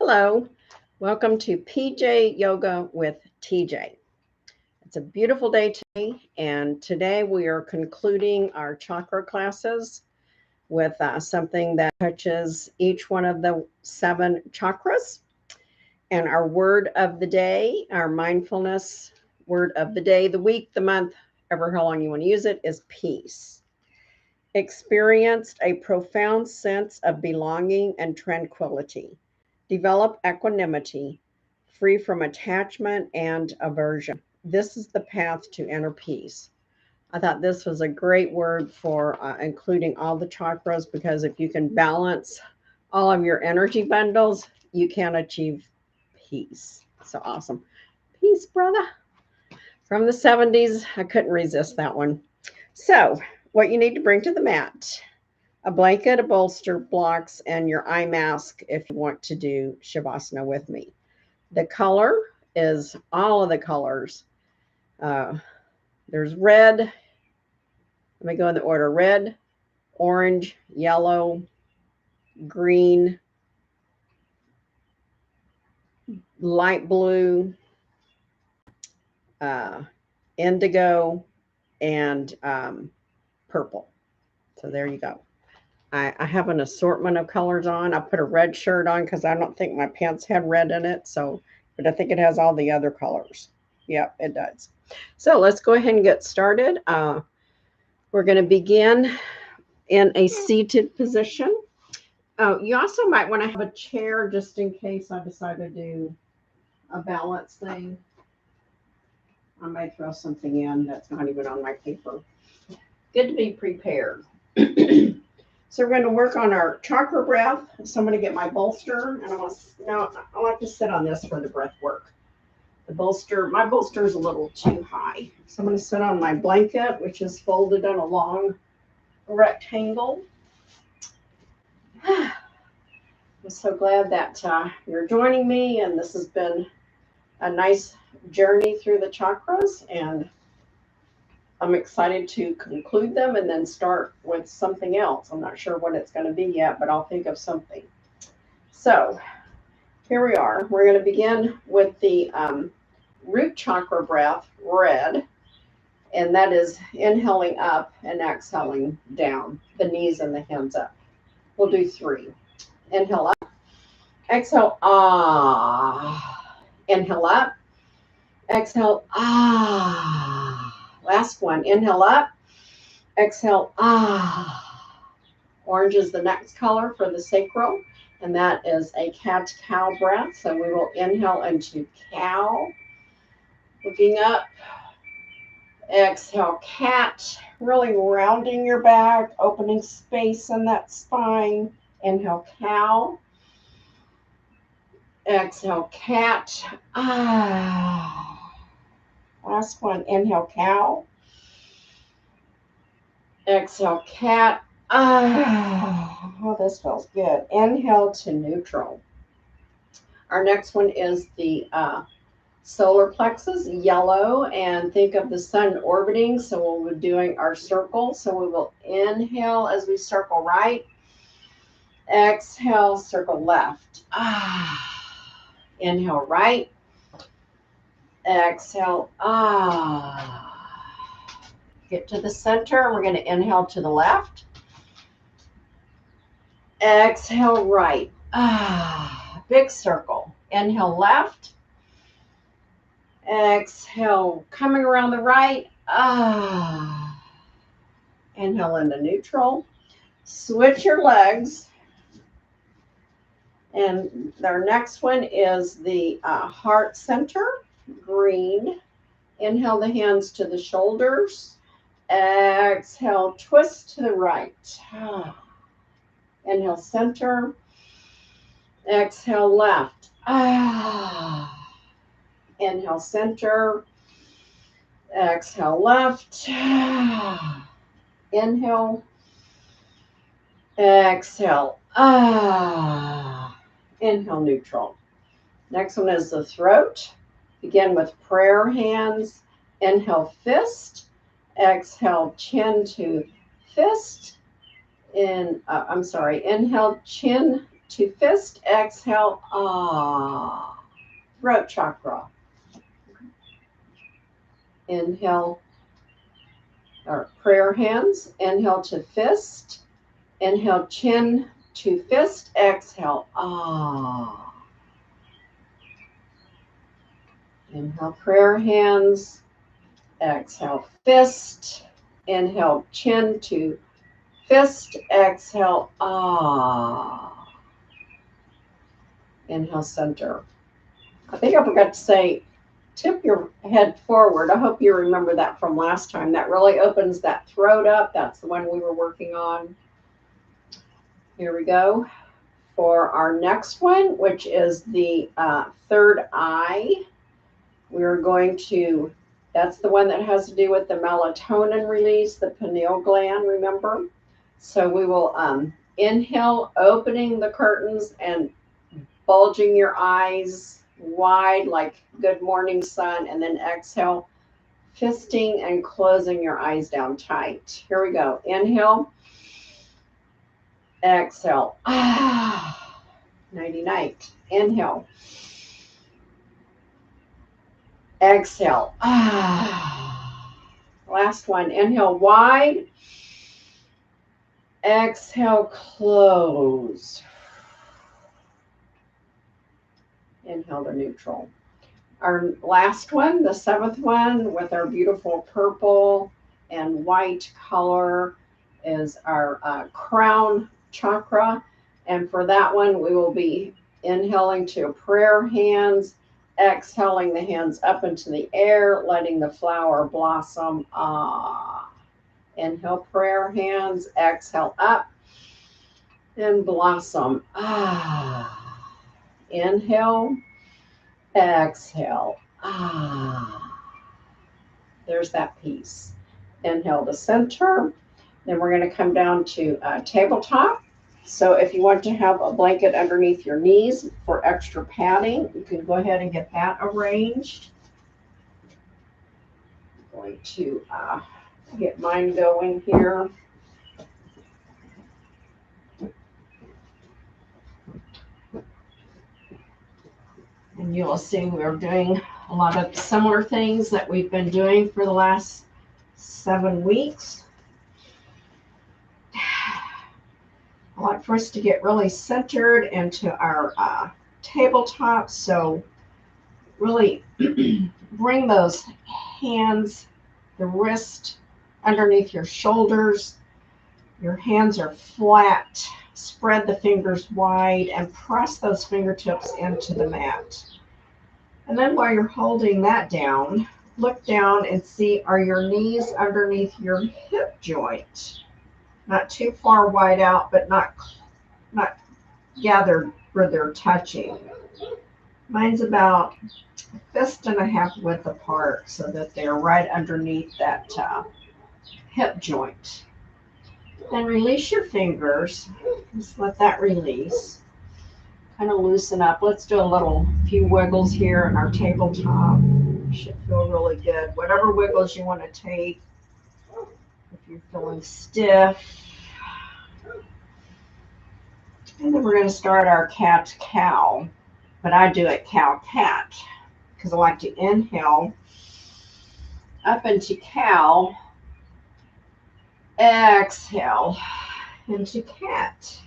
Hello, welcome to PJ Yoga with TJ. It's a beautiful day today, and today we are concluding our chakra classes with something that touches each one of the 7 chakras. And our word of the day, our mindfulness word of the day, the week, the month, ever how long you want to use it, is peace. Experienced a profound sense of belonging and tranquility. Develop equanimity, free from attachment and aversion. This is the path to inner peace. I thought this was a great word for including all the chakras, because if you can balance all of your energy bundles, you can achieve peace. So awesome. Peace, brother. From the 70s, I couldn't resist that one. So, what you need to bring to the mat: a blanket, a bolster, blocks, and your eye mask if you want to do Shavasana with me. The color is all of the colors. There's red. Let me go in the order: red, orange, yellow, green, light blue, indigo, and purple. So there you go. I have an assortment of colors on. I put a red shirt on because I don't think my pants had red in it. But I think it has all the other colors. Yep, it does. So let's go ahead and get started. We're going to begin in a seated position. You also might want to have a chair just in case I decide to do a balance thing. I might throw something in that's not even on my paper. Good to be prepared. So we're going to work on our chakra breath. So I'm going to get my bolster, and I like to sit on this for the breath work. My bolster is a little too high. So I'm going to sit on my blanket, which is folded in a long rectangle. I'm so glad that you're joining me, and this has been a nice journey through the chakras, and I'm excited to conclude them and then start with something else. I'm not sure what it's going to be yet, but I'll think of something. So here we are. We're going to begin with the root chakra breath, red, and that is inhaling up and exhaling down, the knees and the hands up. We'll do 3. Inhale up, exhale, ah. Inhale up, exhale, ah. Last one. Inhale up, exhale, ah. Orange is the next color for the sacral, and that is a cat-cow breath. So we will inhale into cow, looking up. Exhale, cat, really rounding your back, opening space in that spine. Inhale, cow. Exhale, cat. Ah. Last one. Inhale, cow. Exhale, cat. Ah. Oh, this feels good. Inhale to neutral. Our next one is the solar plexus, yellow, and think of the sun orbiting. So we'll be doing our circle. So we will inhale as we circle right. Exhale, circle left. Ah. Inhale right. Exhale, ah. Get to the center. We're going to inhale to the left. Exhale right. Ah. Big circle. Inhale left. Exhale, coming around the right. Ah. Inhale into neutral. Switch your legs. And our next one is the heart center, green. Inhale the hands to the shoulders. Exhale, twist to the right. Ah. Inhale, center. Exhale, left. Ah. Inhale, center. Exhale, left. Ah. Inhale. Exhale. Ah. Inhale, neutral. Next one is the throat. Begin with prayer hands. Inhale, fist. Exhale, chin to fist. Inhale, chin to fist. Exhale, ah. Throat chakra. Inhale, or prayer hands. Inhale to fist. Inhale, chin to fist. Exhale, ah. Inhale, prayer hands. Exhale, fist. Inhale, chin to fist. Exhale, ah. Inhale, center. I think I forgot to say, tip your head forward. I hope you remember that from last time. That really opens that throat up. That's the one we were working on. Here we go for our next one, which is the third eye. We're going to, that's the one that has to do with the melatonin release, the pineal gland, remember? So we will inhale, opening the curtains and bulging your eyes wide like good morning sun, and then exhale, fisting and closing your eyes down tight. Here we go. Inhale, exhale. Ah, nighty night. Inhale, exhale. Ah. Last one. Inhale wide. Exhale, close. Inhale to neutral. Our last one, the seventh one, with our beautiful purple and white color, is our crown chakra. And for that one, we will be inhaling to prayer hands, exhaling the hands up into the air, letting the flower blossom. Ah. Inhale, prayer hands, exhale up and blossom. Ah. Inhale, exhale. Ah. There's that piece. Inhale to center. Then we're going to come down to tabletop. So if you want to have a blanket underneath your knees for extra padding, you can go ahead and get that arranged. I'm going to get mine going here. And you'll see we're doing a lot of similar things that we've been doing for the last 7 weeks. I like for us to get really centered into our tabletop. So really bring those hands, the wrist underneath your shoulders. Your hands are flat. Spread the fingers wide and press those fingertips into the mat. And then while you're holding that down, look down and see, are your knees underneath your hip joint? Not too far wide out, but not gathered where they're touching. Mine's about a fist and a half width apart so that they're right underneath that hip joint. Then release your fingers. Just let that release. Kind of loosen up. Let's do a few wiggles here in our tabletop. Should feel really good. Whatever wiggles you want to take. If you're feeling stiff. And then we're going to start our cat-cow. But I do it cow-cat because I like to inhale up into cow. Exhale into cat.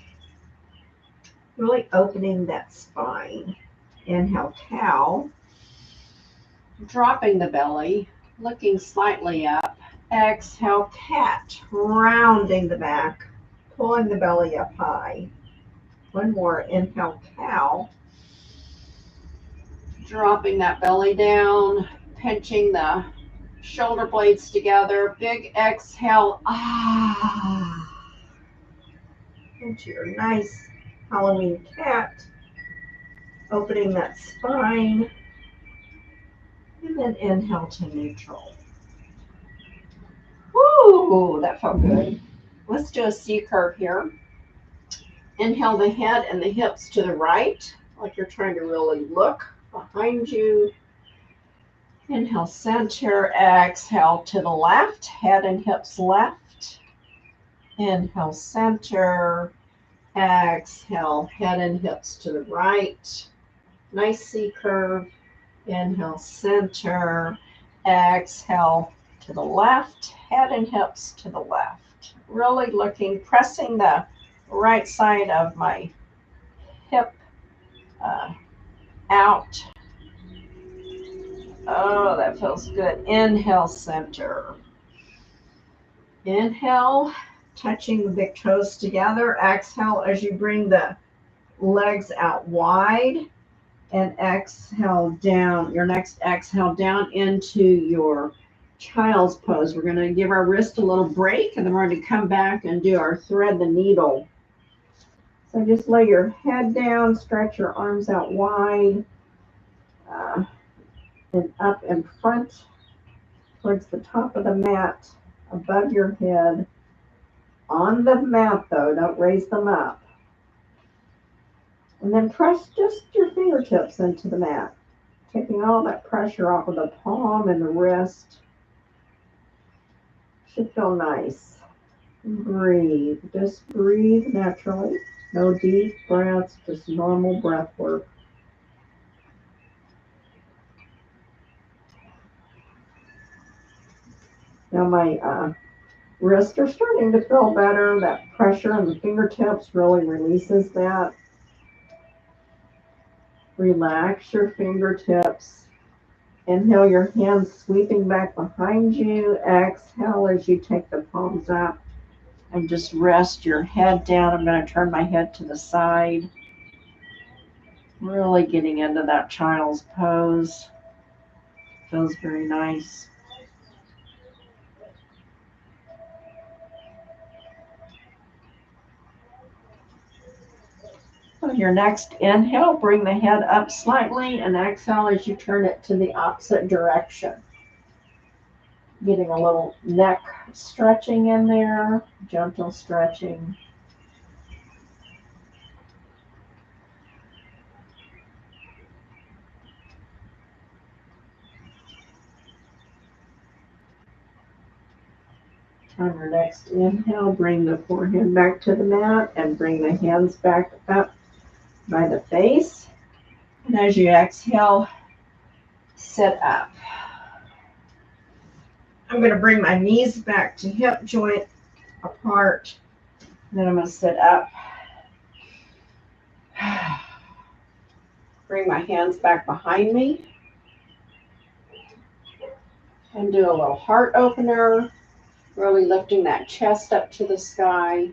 Really opening that spine. Inhale, cow. Dropping the belly, looking slightly up. Exhale, cat. Rounding the back, pulling the belly up high. One more. Inhale, cow. Dropping that belly down, pinching the shoulder blades together. Big exhale. Ah. Into your nice Halloween cat. Opening that spine. And then inhale to neutral. Woo, that felt good. Let's do a C curve here. Inhale the head and the hips to the right, like you're trying to really look behind you. Inhale, center. Exhale to the left, head and hips left. Inhale, center. Exhale, head and hips to the right. Nice C curve. Inhale, center. Exhale to the left. Head and hips to the left. Really looking, pressing the right side of my hip out. Oh, that feels good. Inhale, center. Inhale, touching the big toes together. Exhale as you bring the legs out wide. And exhale down. Your next exhale down into your child's pose. We're going to give our wrist a little break, and then we're going to come back and do our thread the needle. So just lay your head down, stretch your arms out wide, and up in front towards the top of the mat, above your head. On the mat though, don't raise them up. And then press just your fingertips into the mat, taking all that pressure off of the palm and the wrist. Should feel nice. Breathe. Just breathe naturally. No deep breaths, just normal breath work. Now my wrists are starting to feel better. That pressure on the fingertips really releases that. Relax your fingertips. Inhale, your hands sweeping back behind you. Exhale as you take the palms up and just rest your head down. I'm going to turn my head to the side. Really getting into that child's pose. Feels very nice. On your next inhale, bring the head up slightly, and exhale as you turn it to the opposite direction. Getting a little neck stretching in there, gentle stretching. On your next inhale, bring the forehead back to the mat and bring the hands back up by the face. And as you exhale, sit up. I'm going to bring my knees back to hip joint apart. Then I'm going to sit up. Bring my hands back behind me. And do a little heart opener. Really lifting that chest up to the sky.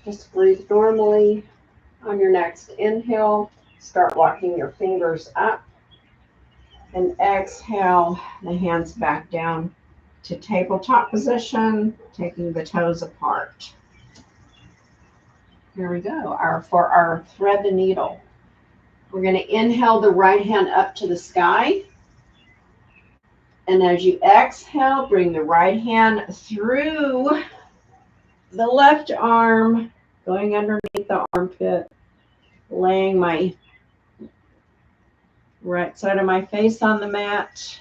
Just breathe normally. On your next inhale, start walking your fingers up. And exhale, the hands back down to tabletop position, taking the toes apart. Here we go. For our thread the needle. We're going to inhale the right hand up to the sky. And as you exhale, bring the right hand through the left arm, going underneath the armpit, laying my right side of my face on the mat.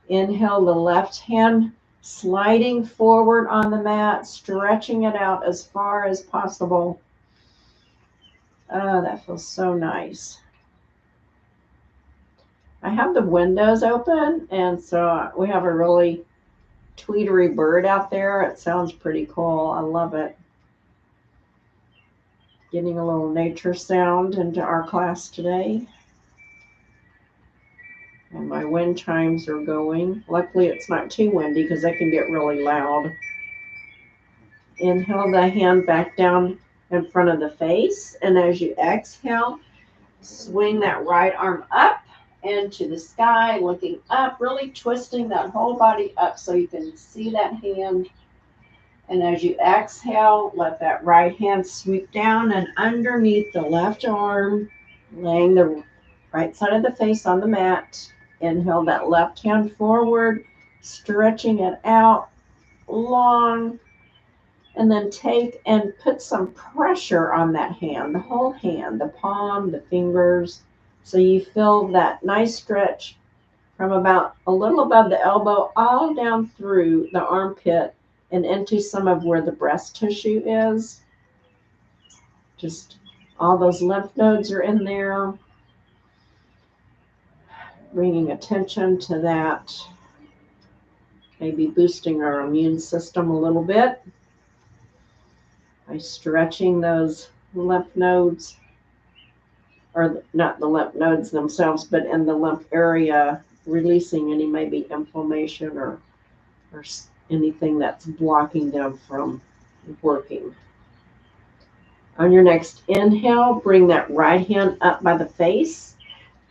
Inhale the left hand, sliding forward on the mat, stretching it out as far as possible. Oh, that feels so nice. I have the windows open, and so we have a really tweetery bird out there. It sounds pretty cool. I love it. Getting a little nature sound into our class today. And my wind chimes are going. Luckily, it's not too windy because they can get really loud. Inhale the hand back down in front of the face. And as you exhale, swing that right arm up into the sky, looking up, really twisting that whole body up so you can see that hand. And as you exhale, let that right hand sweep down and underneath the left arm, laying the right side of the face on the mat. Inhale that left hand forward, stretching it out long. And then take and put some pressure on that hand, the whole hand, the palm, the fingers. So you feel that nice stretch from about a little above the elbow all down through the armpit and into some of where the breast tissue is. Just all those lymph nodes are in there. Bringing attention to that. Maybe boosting our immune system a little bit by stretching those lymph nodes, or not the lymph nodes themselves, but in the lymph area, releasing any maybe inflammation or anything that's blocking them from working. On your next inhale, bring that right hand up by the face.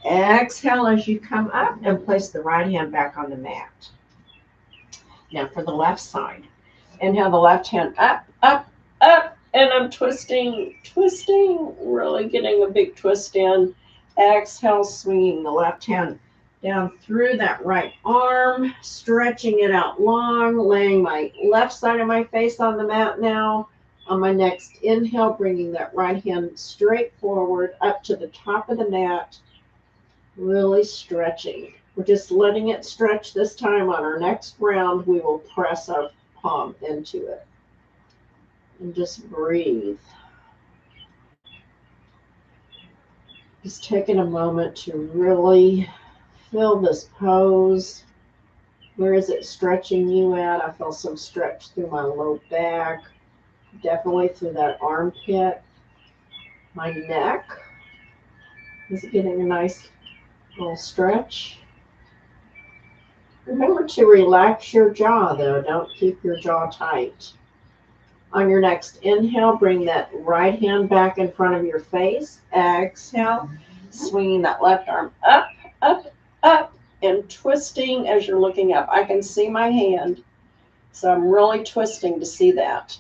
Exhale as you come up and place the right hand back on the mat. Now for the left side. Inhale the left hand up, up, up, and I'm twisting, really getting a big twist in. Exhale, swinging the left hand down through that right arm, stretching it out long, laying my left side of my face on the mat now. On my next inhale, bringing that right hand straight forward up to the top of the mat, really stretching. We're just letting it stretch this time. On our next round, we will press our palm into it. And just breathe. Just taking a moment to really feel this pose. Where is it stretching you at? I feel some stretch through my low back, definitely through that armpit. My neck is getting a nice little stretch. Remember to relax your jaw, though. Don't keep your jaw tight. On your next inhale, bring that right hand back in front of your face. Exhale, swinging that left arm up, up, up, and twisting as you're looking up. I can see my hand, so I'm really twisting to see that.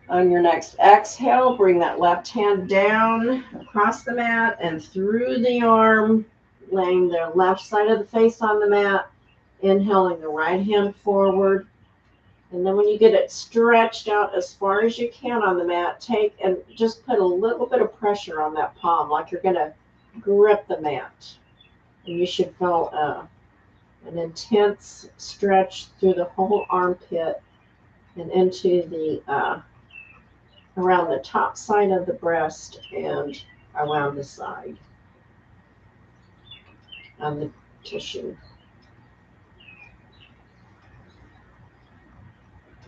On your next exhale, bring that left hand down across the mat and through the arm, laying the left side of the face on the mat. Inhaling the right hand forward. And then when you get it stretched out as far as you can on the mat, take and just put a little bit of pressure on that palm, like you're going to grip the mat. And you should feel an intense stretch through the whole armpit and into the around the top side of the breast and around the side on the tissue.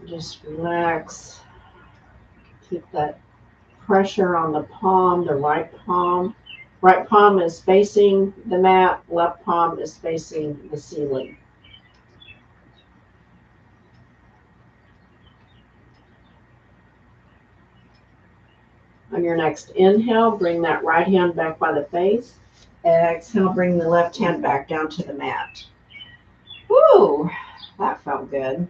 Just relax. Keep that pressure on the palm, the right palm. Right palm is facing the mat, left palm is facing the ceiling. On your next inhale, bring that right hand back by the face. Exhale, bring the left hand back down to the mat. Woo, that felt good.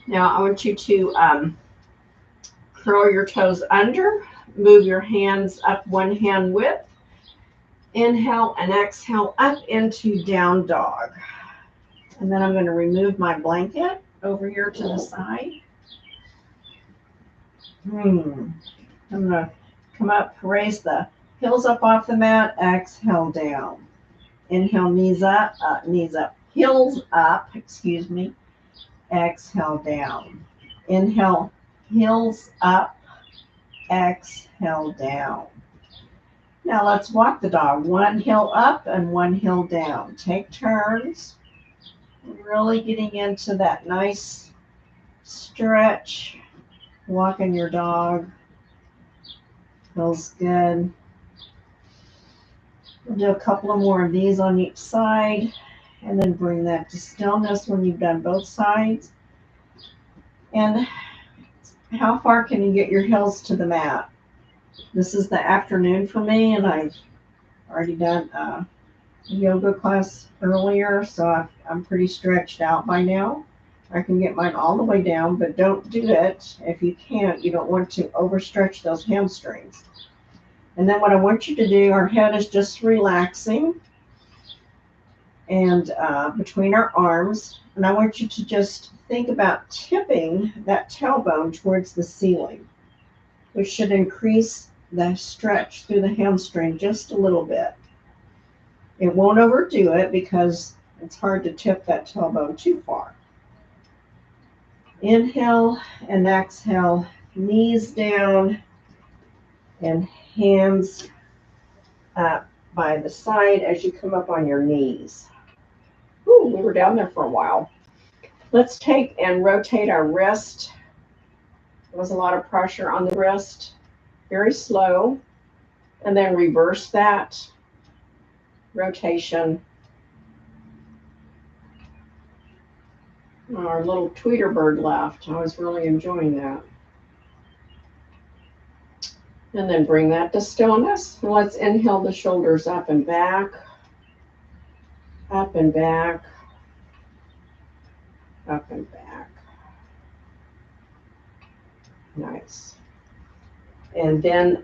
Now I want you to curl your toes under, move your hands up one hand width. Inhale and exhale up into down dog. And then I'm going to remove my blanket over here to the side. I'm going to come up, raise the heels up off the mat, exhale down. Inhale, knees up, heels up, excuse me. Exhale down. Inhale, heels up, exhale down. Now let's walk the dog. One heel up and one heel down. Take turns. Really getting into that nice stretch. Walking your dog. Feels good. We'll do a couple of more of these on each side. And then bring that to stillness when you've done both sides. And how far can you get your heels to the mat? This is the afternoon for me, and I've already done a yoga class earlier, so I'm pretty stretched out by now. I can get mine all the way down, but don't do it if you can't. You don't want to overstretch those hamstrings. And then what I want you to do, our head is just relaxing and between our arms, and I want you to just think about tipping that tailbone towards the ceiling, which should increase the stretch through the hamstring just a little bit. It won't overdo it because it's hard to tip that tailbone too far. Inhale and exhale, knees down and hands up by the side as you come up on your knees. Ooh, we were down there for a while. Let's take and rotate our wrist. There was a lot of pressure on the wrist. Very slow. And then reverse that. Rotation. Our little tweeter bird left. I was really enjoying that. And then bring that to stillness. And let's inhale the shoulders up and back. Up and back. Up and back. Nice. And then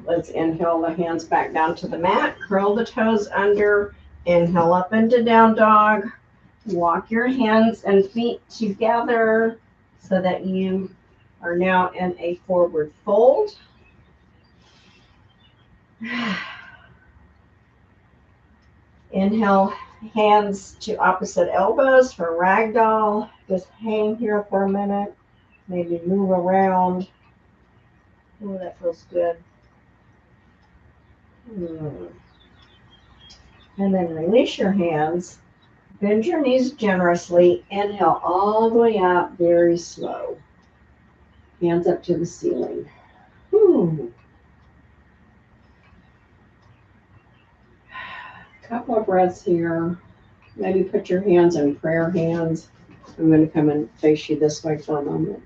let's inhale the hands back down to the mat. Curl the toes under. Inhale up into down dog. Walk your hands and feet together so that you are now in a forward fold. Inhale, hands to opposite elbows for ragdoll. Just hang here for a minute. Maybe move around. Oh, that feels good. And then release your hands. Bend your knees generously. Inhale all the way up, very slow. Hands up to the ceiling. Whew. Couple of breaths here. Maybe put your hands in prayer hands. I'm going to come and face you this way for a moment.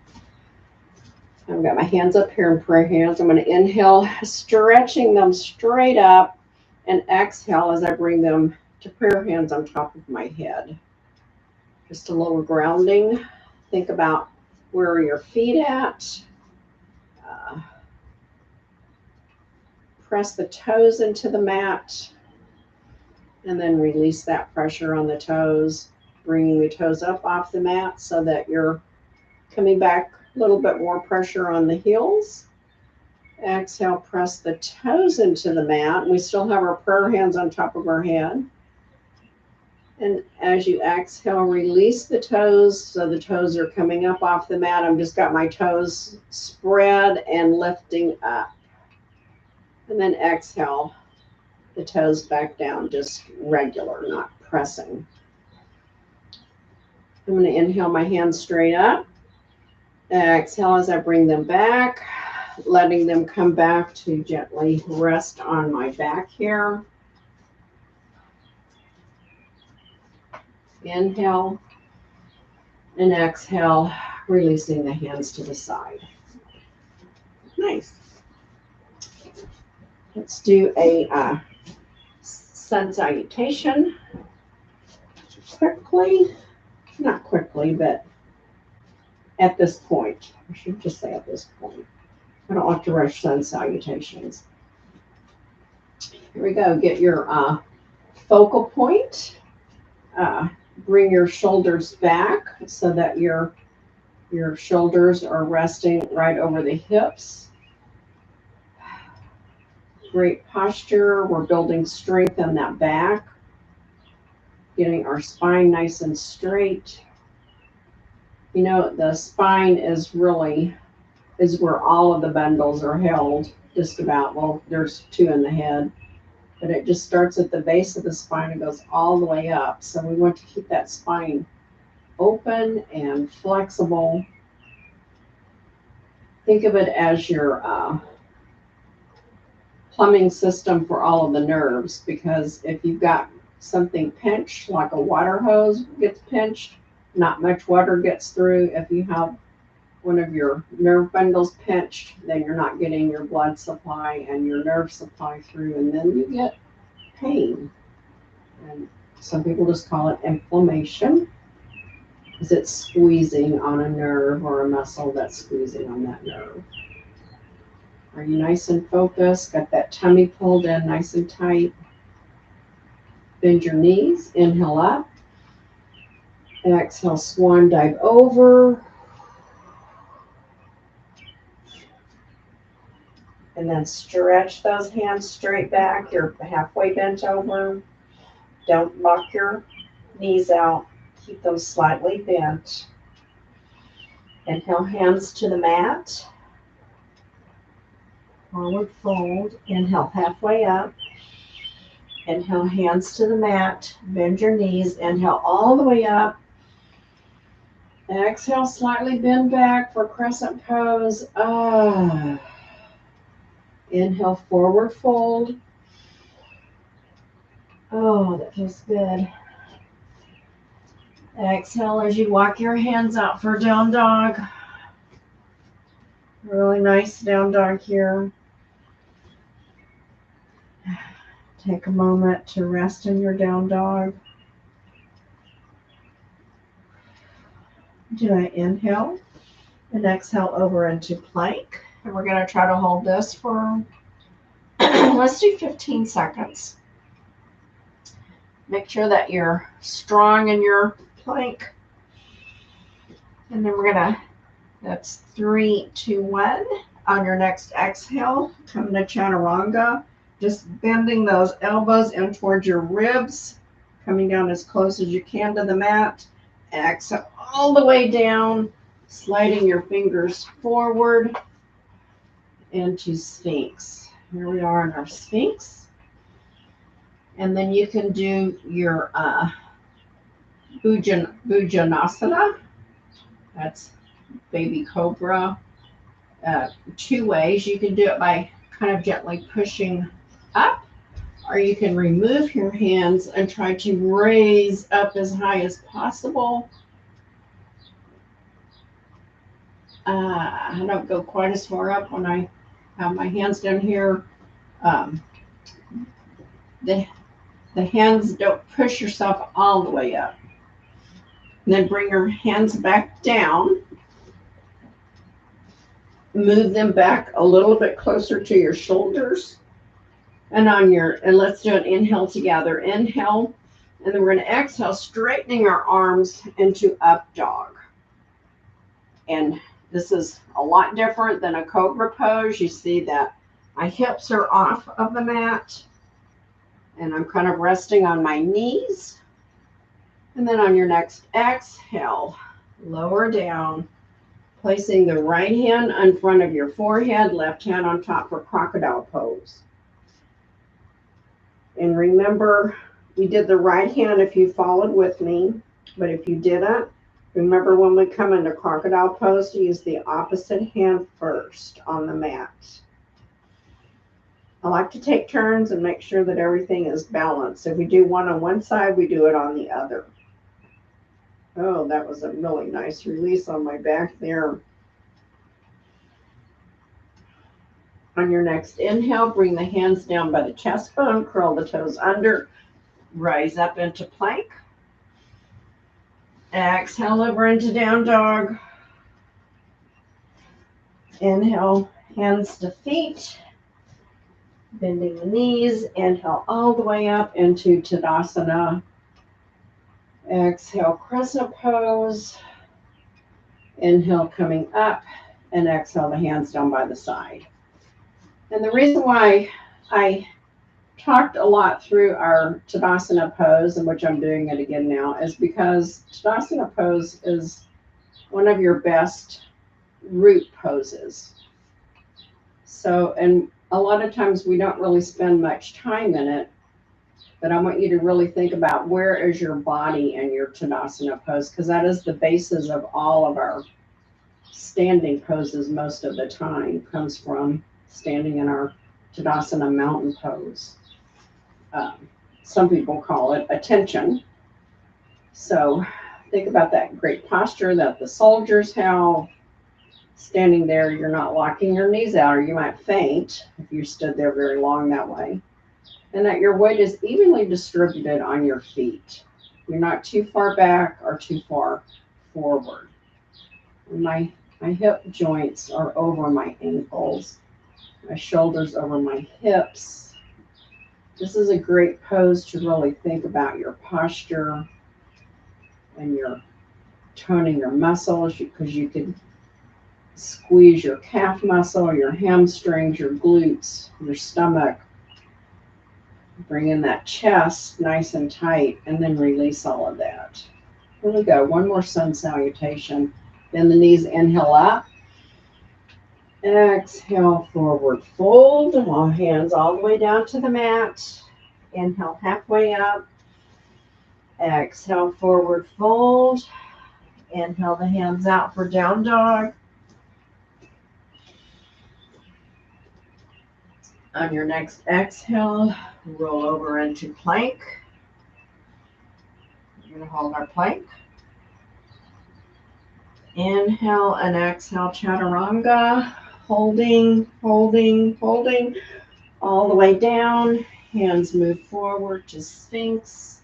I've got my hands up here in prayer hands. I'm going to inhale, stretching them straight up, and exhale as I bring them to prayer hands on top of my head. Just a little grounding. Think about where are your feet at. Press the toes into the mat. And then release that pressure on the toes, bringing the toes up off the mat so that you're coming back a little bit more pressure on the heels. Exhale, press the toes into the mat. We still have our prayer hands on top of our head. And as you exhale, release the toes so the toes are coming up off the mat. I've just got my toes spread and lifting up. And then exhale, the toes back down, just regular, not pressing. I'm going to inhale my hands straight up. Exhale as I bring them back, letting them come back to gently rest on my back here. Inhale and exhale, releasing the hands to the side. Nice. Let's do a sun salutation. Quickly, not quickly, but at this point. I should just say at this point. I don't like to rush sun salutations. Here we go. Get your focal point. Bring your shoulders back so that your shoulders are resting right over the hips. Great posture. We're building strength in that back. Getting our spine nice and straight. You know, the spine is where all of the bundles are held, just about. Well, there's two in the head. But it just starts at the base of the spine and goes all the way up. So we want to keep that spine open and flexible. Think of it as your plumbing system for all of the nerves, because if you've got something pinched, like a water hose gets pinched, not much water gets through. If you have one of your nerve bundles pinched, then you're not getting your blood supply and your nerve supply through, and then you get pain. And some people just call it inflammation, because it's squeezing on a nerve or a muscle that's squeezing on that nerve. Are you nice and focused? Got that tummy pulled in nice and tight? Bend your knees, inhale up. Exhale, swan dive over. And then stretch those hands straight back. You're halfway bent over. Don't lock your knees out. Keep them slightly bent. Inhale, hands to the mat. Forward fold. Inhale, halfway up. Inhale, hands to the mat. Bend your knees. Inhale all the way up. Exhale, slightly bend back for crescent pose. Inhale, forward fold. Oh, that feels good. Exhale as you walk your hands out for down dog. Really nice down dog here. Take a moment to rest in your down dog. Do an inhale and exhale over into plank. And we're going to try to hold this for, let's do 15 seconds. Make sure that you're strong in your plank. And then we're going to, that's 3, 2, 1. On your next exhale, come to chaturanga. Just bending those elbows in towards your ribs, coming down as close as you can to the mat. Exhale all the way down, sliding your fingers forward into Sphinx. Here we are in our Sphinx. And then you can do your Bhujanasana. That's baby cobra. 2 ways. You can do it by kind of gently pushing up, or you can remove your hands and try to raise up as high as possible. I don't go quite as far up when I have my hands down here. The hands, don't push yourself all the way up. And then bring your hands back down. Move them back a little bit closer to your shoulders. And let's do an inhale together. Inhale, and then we're going to exhale, straightening our arms into up dog. And this is a lot different than a cobra pose. You see that my hips are off of the mat, and I'm kind of resting on my knees. And then on your next exhale, lower down, placing the right hand in front of your forehead, left hand on top for crocodile pose. And remember, we did the right hand if you followed with me, but if you didn't, remember when we come into crocodile pose to use the opposite hand first on the mat. I like to take turns and make sure that everything is balanced. If we do one on one side, we do it on the other. Oh, that was a really nice release on my back there. On your next inhale, bring the hands down by the chest bone, curl the toes under, rise up into plank. Exhale over into down dog. Inhale, hands to feet, bending the knees. Inhale all the way up into Tadasana. Exhale, crescent pose. Inhale, coming up, and exhale the hands down by the side. And the reason why I talked a lot through our Tadasana pose, and which I'm doing it again now, is because Tadasana pose is one of your best root poses. So, and a lot of times we don't really spend much time in it, but I want you to really think about where is your body in your Tadasana pose, because that is the basis of all of our standing poses most of the time, comes from standing in our Tadasana mountain pose. Some people call it attention. So think about that great posture that the soldiers have. Standing there, you're not locking your knees out, or you might faint if you stood there very long that way. And that your weight is evenly distributed on your feet. You're not too far back or too far forward. And my hip joints are over my ankles. My shoulders over my hips. This is a great pose to really think about your posture and your toning your muscles, because you could Squeeze your calf muscle, your hamstrings, your glutes, your stomach. Bring in that chest nice and tight, and then release all of that. Here we go. One more sun salutation. Bend the knees, inhale up. Exhale, forward fold. All hands all the way down to the mat. Inhale, halfway up. Exhale, forward fold. Inhale the hands out for down dog. On your next exhale, roll over into plank. We're going to hold our plank. Inhale and exhale, chaturanga. Holding, holding, holding. All the way down. Hands move forward to Sphinx.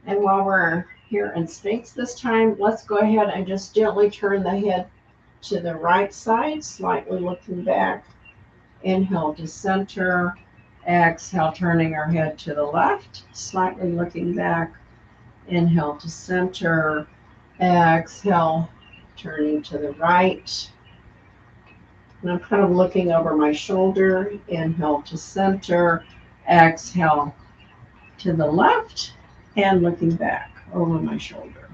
And while we're here in Sphinx this time, let's go ahead and just gently turn the head to the right side, slightly looking back. Inhale to center. Exhale, turning our head to the left, slightly looking back. Inhale to center. Exhale, turning to the right. And I'm kind of looking over my shoulder. Inhale to center. Exhale to the left and looking back over my shoulder.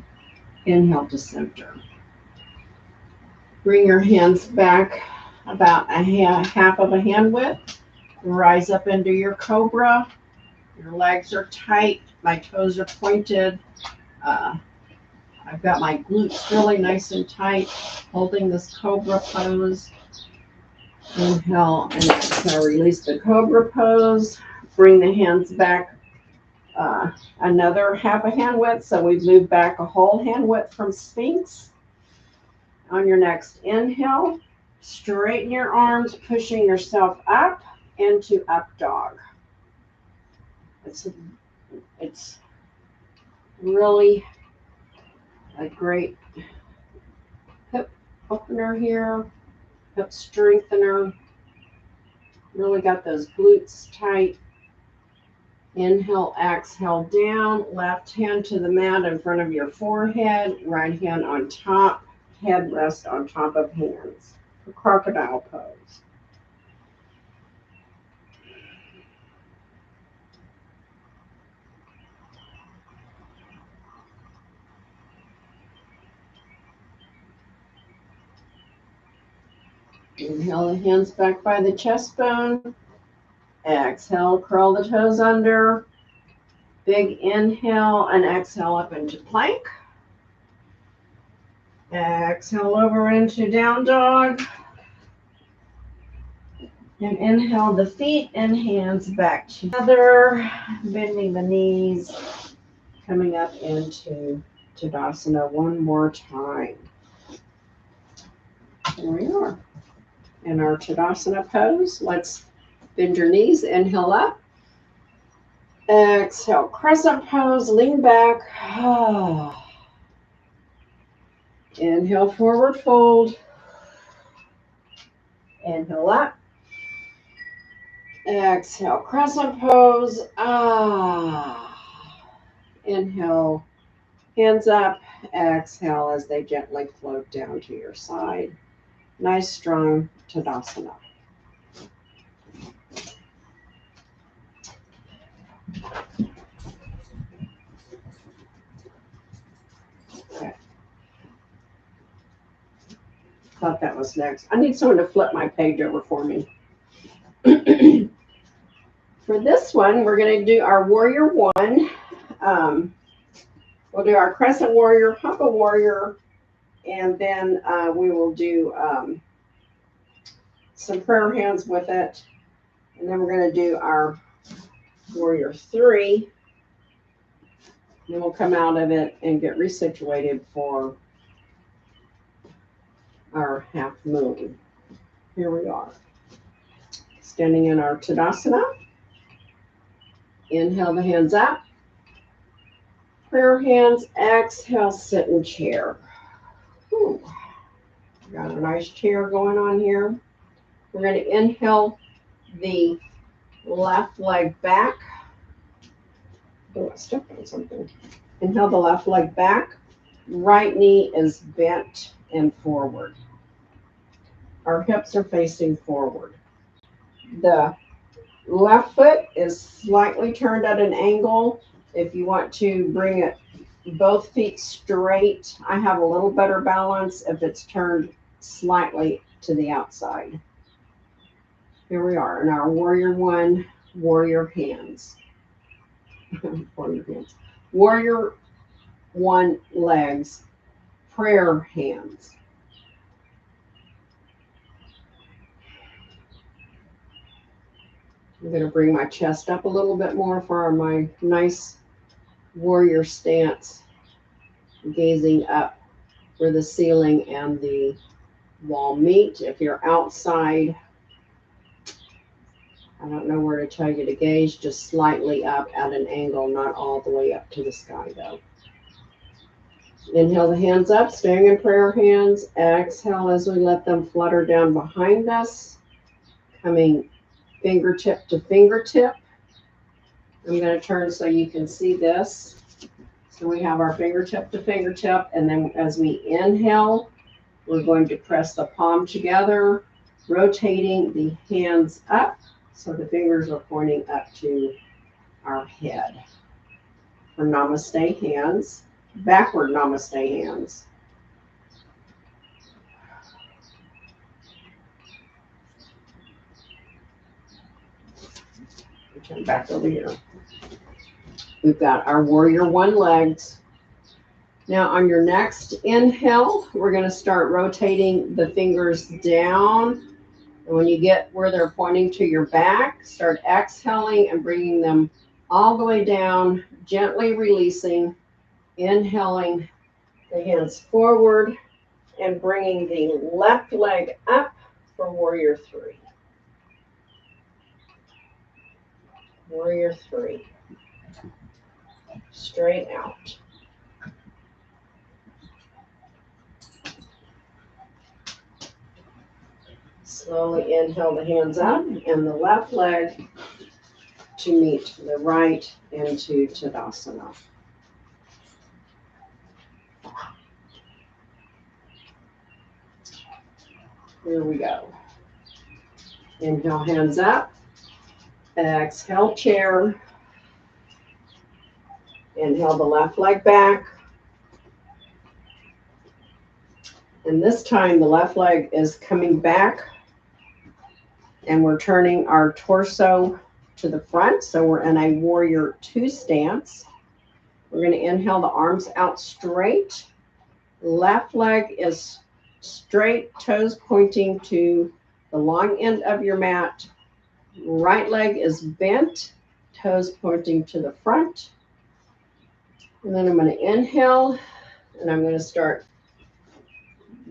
Inhale to center. Bring your hands back about half of a hand width. Rise up into your cobra. Your legs are tight. My toes are pointed. I've got my glutes really nice and tight, holding this cobra pose. Inhale and exhale, release the cobra pose. Bring the hands back another half a hand width. So we've moved back a whole hand width from Sphinx. On your next inhale, straighten your arms, pushing yourself up into up dog. It's really a great hip opener here, hip strengthener. Really got those glutes tight. Inhale, exhale down, left hand to the mat in front of your forehead, right hand on top, head rest on top of hands. Crocodile pose. Inhale the hands back by the chest bone. Exhale, curl the toes under. Big inhale and exhale up into plank. Exhale over into down dog. And inhale the feet and hands back together, bending the knees, coming up into Tadasana one more time. There we are. In our Tadasana pose, let's bend your knees, inhale up. Exhale, crescent pose, lean back. Inhale, forward fold. Inhale up. Exhale, crescent pose. Inhale, hands up. Exhale as they gently float down to your side. Nice, strong Tadasana. Okay. Thought that was next. I need someone to flip my page over for me. For this one, we're going to do our warrior one. We'll do our crescent warrior, humpa warrior, and then we will do some prayer hands with it. And then we're going to do our warrior three. Then we'll come out of it and get resituated for our half moon. Here we are. Standing in our Tadasana. Inhale the hands up. Prayer hands. Exhale, sit in chair. Whew. Got a nice chair going on here. We're going to inhale the left leg back. Oh, I stepped on something. Inhale the left leg back. right knee is bent and forward. Our hips are facing forward. The left foot is slightly turned at an angle. If you want to bring it both feet straight, I have a little better balance if it's turned slightly to the outside. Here we are in our warrior one, warrior hands. Warrior hands. Warrior one legs, prayer hands. I'm going to bring my chest up a little bit more for my nice warrior stance, gazing up where the ceiling and the wall meet. If you're outside, I don't know where to tell you to gaze, just slightly up at an angle, not all the way up to the sky though. Inhale the hands up, staying in prayer hands. Exhale as we let them flutter down behind us, coming fingertip to fingertip. I'm going to turn so you can see this. So we have our fingertip to fingertip, and then as we inhale, we're going to press the palm together, rotating the hands up so the fingers are pointing up to our head. For namaste hands, backward namaste hands. Turn back over here. We've got our warrior one legs. Now on your next inhale, we're going to start rotating the fingers down. And when you get where they're pointing to your back, start exhaling and bringing them all the way down, gently releasing, inhaling the hands forward and bringing the left leg up for warrior three. Warrior three. Straight out. Slowly inhale the hands up and the left leg to meet the right into Tadasana. Here we go. Inhale, hands up. Exhale, chair. Inhale the left leg back. And this time the left leg is coming back and we're turning our torso to the front. So we're in a warrior two stance. We're going to inhale the arms out straight. Left leg is straight, toes pointing to the long end of your mat. Right leg is bent, toes pointing to the front. And then I'm going to inhale and I'm going to start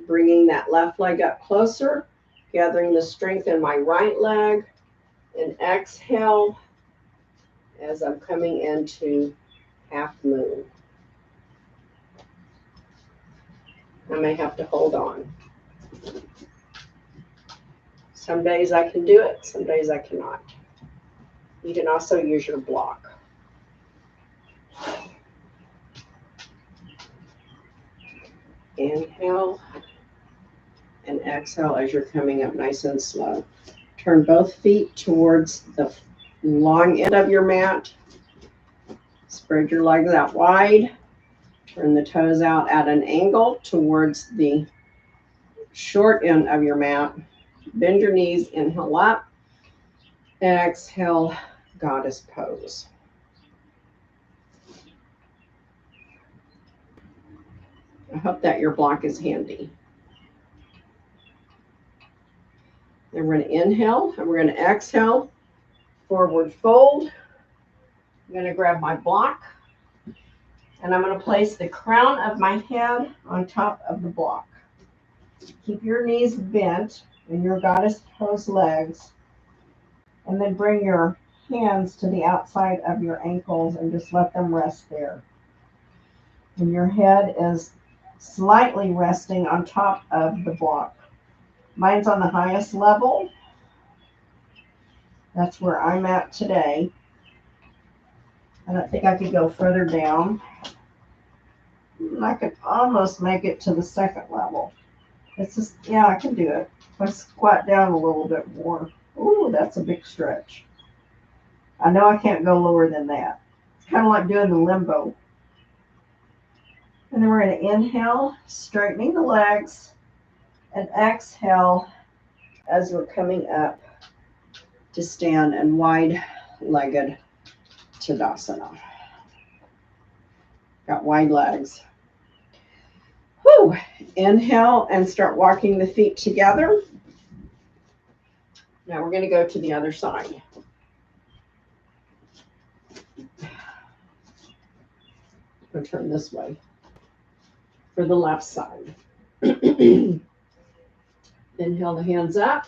bringing that left leg up closer, gathering the strength in my right leg, and exhale as I'm coming into half moon. I may have to hold on. Some days I can do it, some days I cannot. You can also use your block. Inhale and exhale as you're coming up nice and slow. Turn both feet towards the long end of your mat. Spread your legs out wide. Turn the toes out at an angle towards the short end of your mat. Bend your knees, inhale up. Exhale, goddess pose. I hope that your block is handy. Then we're going to inhale and we're going to exhale, forward fold. I'm going to grab my block and I'm going to place the crown of my head on top of the block. Keep your knees bent in your goddess pose legs, and then bring your hands to the outside of your ankles and just let them rest there. And your head is slightly resting on top of the block. Mine's on the highest level. That's where I'm at today. I don't think I could go further down. and I could almost make it to the second level. It's just, yeah, I can do it. If I squat down a little bit more. Ooh, that's a big stretch. I know I can't go lower than that. It's kind of like doing the limbo. And then we're going to inhale, straightening the legs, and exhale as we're coming up to stand and wide-legged Tadasana. Got wide legs. Whew. Inhale and start walking the feet together. Now we're going to go to the other side. I'll turn this way for the left side. Inhale the hands up.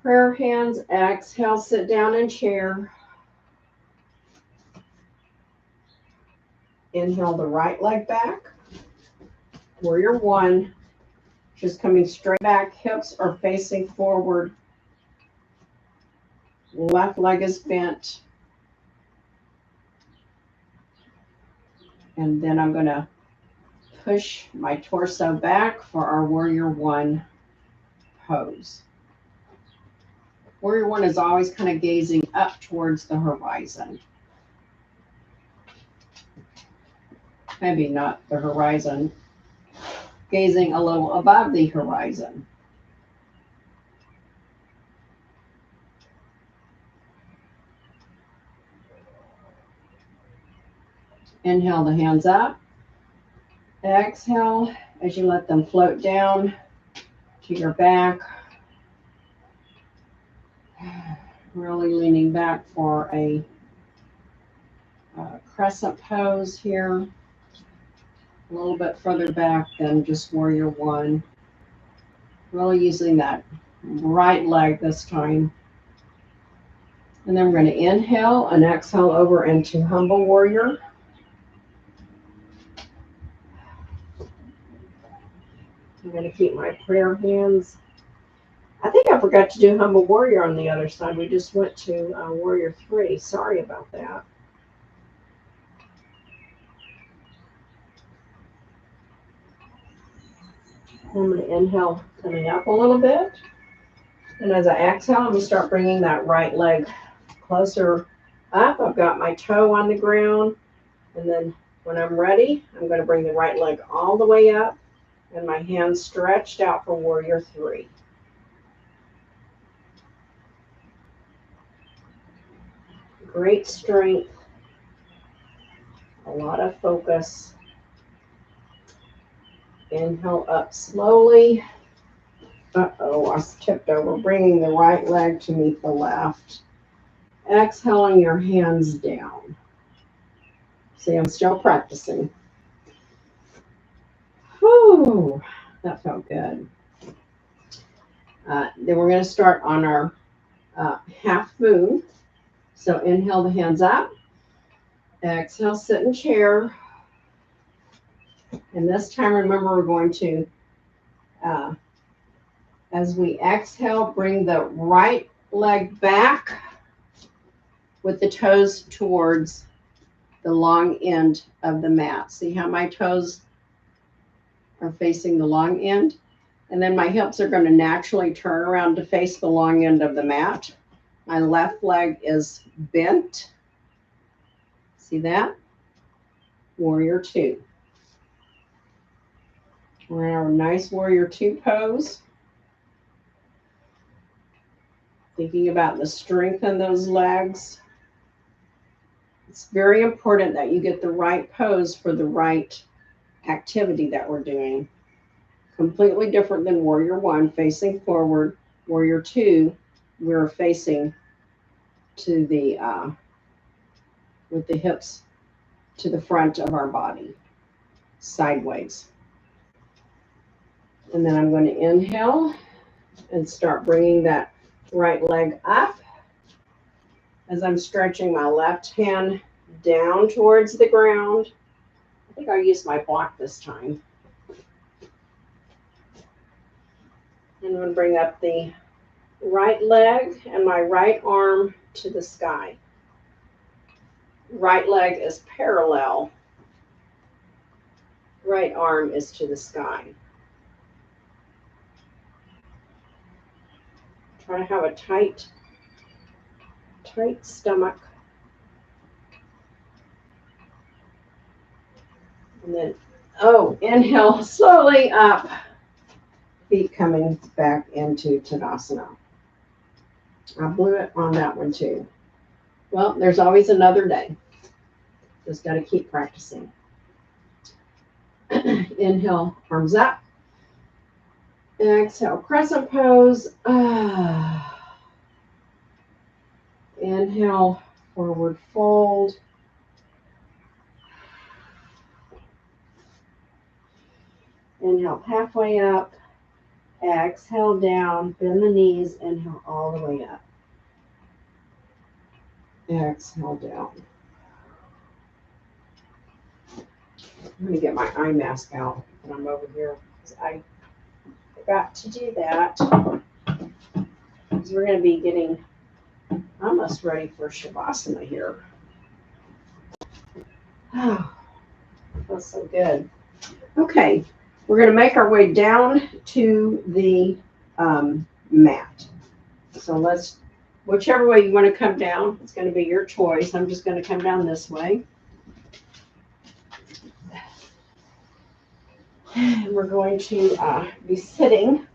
Prayer hands. Exhale, sit down in chair. Inhale the right leg back. Warrior one. Just coming straight back. Hips are facing forward. Left leg is bent. And then I'm going to push my torso back for our warrior one pose. Warrior one is always kind of gazing up towards the horizon. Maybe not the horizon, gazing a little above the horizon. Inhale the hands up. Exhale as you let them float down to your back. Really leaning back for a crescent pose here. A little bit further back than just warrior one. Really using that right leg this time. And then we're going to inhale and exhale over into humble warrior. I'm going to keep my prayer hands. I think I forgot to do humble warrior on the other side. We just went to warrior three. Sorry about that. I'm going to inhale, coming up a little bit. And as I exhale, I'm going to start bringing that right leg closer up. I've got my toe on the ground. And then when I'm ready, I'm going to bring the right leg all the way up and my hands stretched out for warrior three. Great strength. A lot of focus. Inhale up slowly. Uh-oh, I tipped over, bringing the right leg to meet the left. Exhaling your hands down. See, I'm still practicing. Whew, that felt good. Then we're going to start on our half moon. So inhale the hands up. Exhale, sit in chair. And this time, remember, we're going to, as we exhale, bring the right leg back with the toes towards the long end of the mat. See how my toes are facing the long end? And then my hips are going to naturally turn around to face the long end of the mat. My left leg is bent. See that? Warrior two. We're in our nice warrior two pose. Thinking about the strength in those legs. It's very important that you get the right pose for the right activity that we're doing. Completely different than warrior one, facing forward. Warrior two, we're facing to the, with the hips to the front of our body, sideways. And then I'm going to inhale and start bringing that right leg up as I'm stretching my left hand down towards the ground. I think I'll use my block this time. And I'm going to bring up the right leg and my right arm to the sky. Right leg is parallel right arm is to the sky. Try to have a tight stomach. And then, inhale slowly up. Feet coming back into Tadasana. I blew it on that one too. Well, there's always another day. Just got to keep practicing. Inhale, arms up. Exhale, crescent pose. Inhale, forward fold. Inhale, halfway up. Exhale down, bend the knees. Inhale all the way up. Exhale down. I'm going to get my eye mask out when I'm over here because I forgot to do that. Because we're going to be getting almost ready for Shavasana here. Oh, feels so good. Okay, we're going to make our way down to the mat. So let's, whichever way you want to come down, it's going to be your choice. I'm just going to come down this way. And we're going to be sitting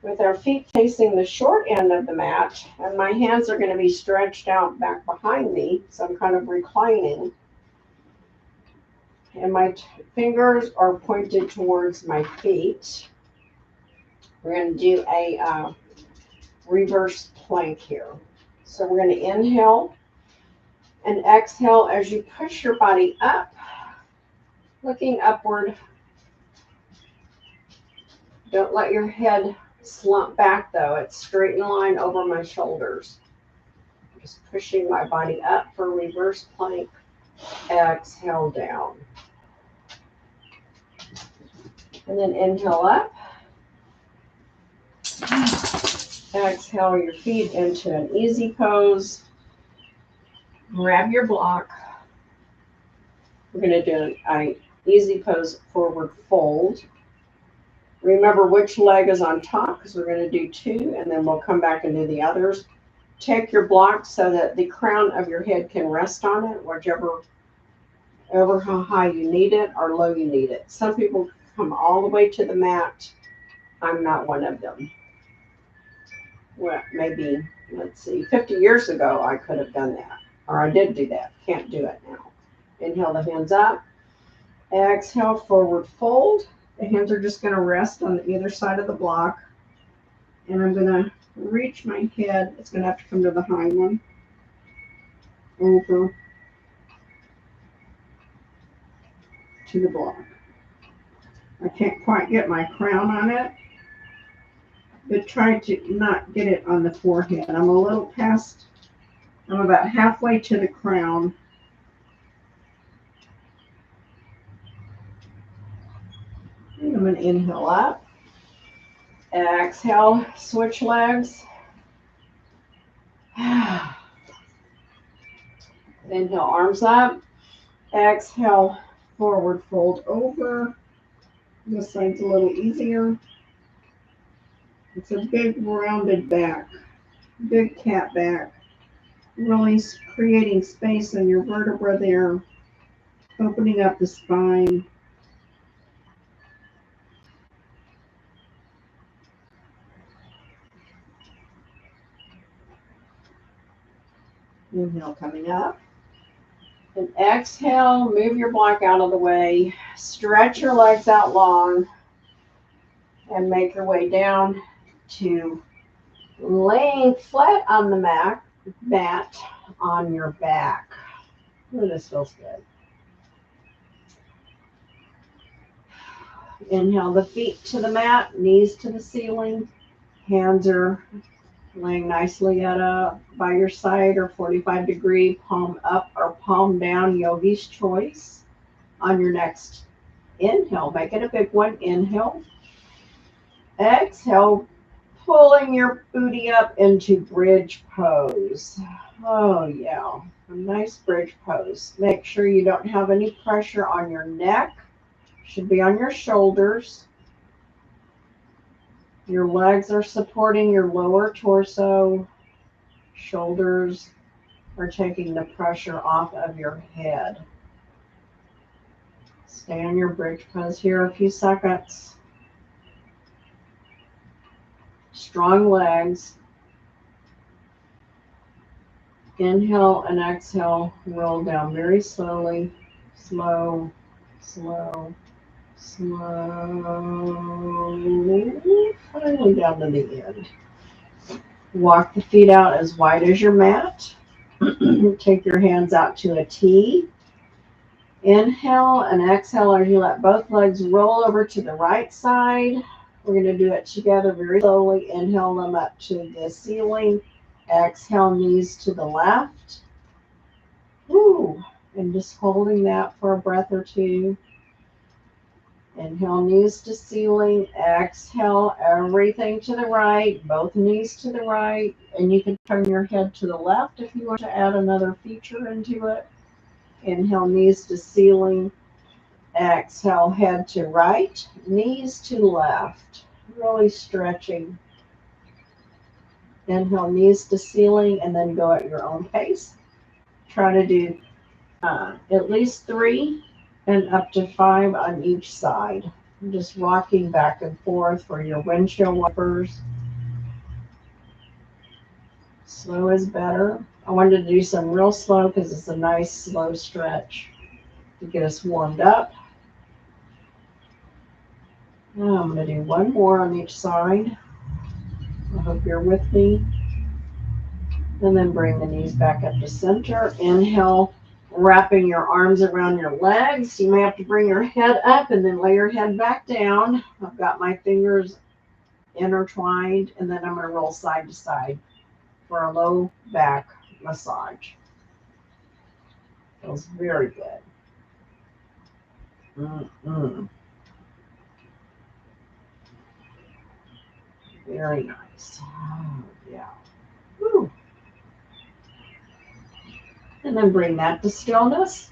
with our feet facing the short end of the mat, and my hands are going to be stretched out back behind me, so I'm kind of reclining. And my fingers are pointed towards my feet. We're going to do a reverse plank here. So we're going to inhale and exhale as you push your body up, looking upward. Don't let your head slump back though. It's straight in line over my shoulders. Just pushing my body up for reverse plank. Exhale down. And then inhale up. Exhale your feet into an easy pose. Grab your block. We're going to do an easy pose forward fold. Remember which leg is on top because we're going to do two and then we'll come back and do the others. Take your block so that the crown of your head can rest on it, whichever how high you need it or low you need it. Some people come all the way to the mat. I'm not one of them. Well, maybe, let's see, 50 years ago I could have done that. Or I did do that. Can't do it now. Inhale the hands up. Exhale, forward fold. The hands are just going to rest on either side of the block. And I'm going to reach my head. It's going to have to come to the high one. Over to the block. I can't quite get my crown on it. But try to not get it on the forehead. I'm a little past, I'm about halfway to the crown. And I'm going to inhale up. Exhale, switch legs. Inhale, arms up. Exhale, forward fold over. This side's a little easier. It's a big rounded back, big cat back. Really creating space in your vertebra there, opening up the spine. Inhale, coming up. And exhale, move your block out of the way. Stretch your legs out long. And make your way down to laying flat on the mat on your back. Oh, this feels good. Inhale the feet to the mat, knees to the ceiling. Hands are laying nicely by your side or 45-degree, palm up or palm down, yogi's choice. On your next inhale, make it a big one. Inhale. Exhale, pulling your booty up into bridge pose. Oh yeah, a nice bridge pose. Make sure you don't have any pressure on your neck should be on your shoulders. Your legs are supporting your lower torso. Shoulders are taking the pressure off of your head. Stay on your bridge pose here a few seconds. Strong legs. Inhale and exhale, roll down very slowly. Slow, slow, slow. Finally down to the end. Walk the feet out as wide as your mat. Take your hands out to a T. Inhale and exhale as you let both legs roll over to the right side. We're going to do it together very slowly. Inhale them up to the ceiling. Exhale, knees to the left. Woo. And just holding that for a breath or two. Inhale, knees to ceiling. Exhale, everything to the right. Both knees to the right. And you can turn your head to the left if you want to add another feature into it. Inhale, knees to ceiling. Exhale, head to right. Knees to left. Really stretching. Inhale, knees to ceiling, and then go at your own pace. Try to do at least 3 and up to 5 on each side. Just rocking back and forth for your windshield wipers. Slow is better. I wanted to do some real slow because it's a nice slow stretch to get us warmed up. Now I'm going to do one more on each side. I hope you're with me. And then bring the knees back up to center. Inhale, wrapping your arms around your legs. You may have to bring your head up and then lay your head back down. I've got my fingers intertwined, and then I'm going to roll side to side for a low back massage. Feels very good. Very nice. Oh, yeah. Woo. And then bring that to stillness.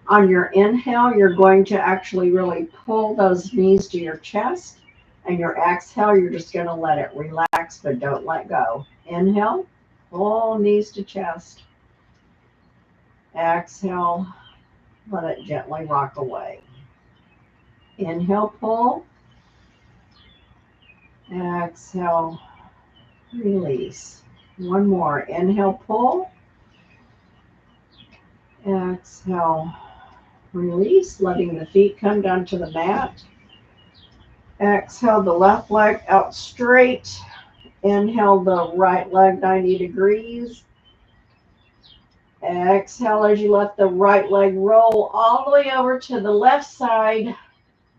On your inhale, you're going to actually really pull those knees to your chest. And your exhale, you're just going to let it relax, but don't let go. Inhale, pull knees to chest. Exhale, let it gently rock away. Inhale, pull. Exhale, release. One more. Inhale, pull. Exhale, release, letting the feet come down to the mat. Exhale, the left leg out straight. Inhale, the right leg 90 degrees. Exhale as you let the right leg roll all the way over to the left side.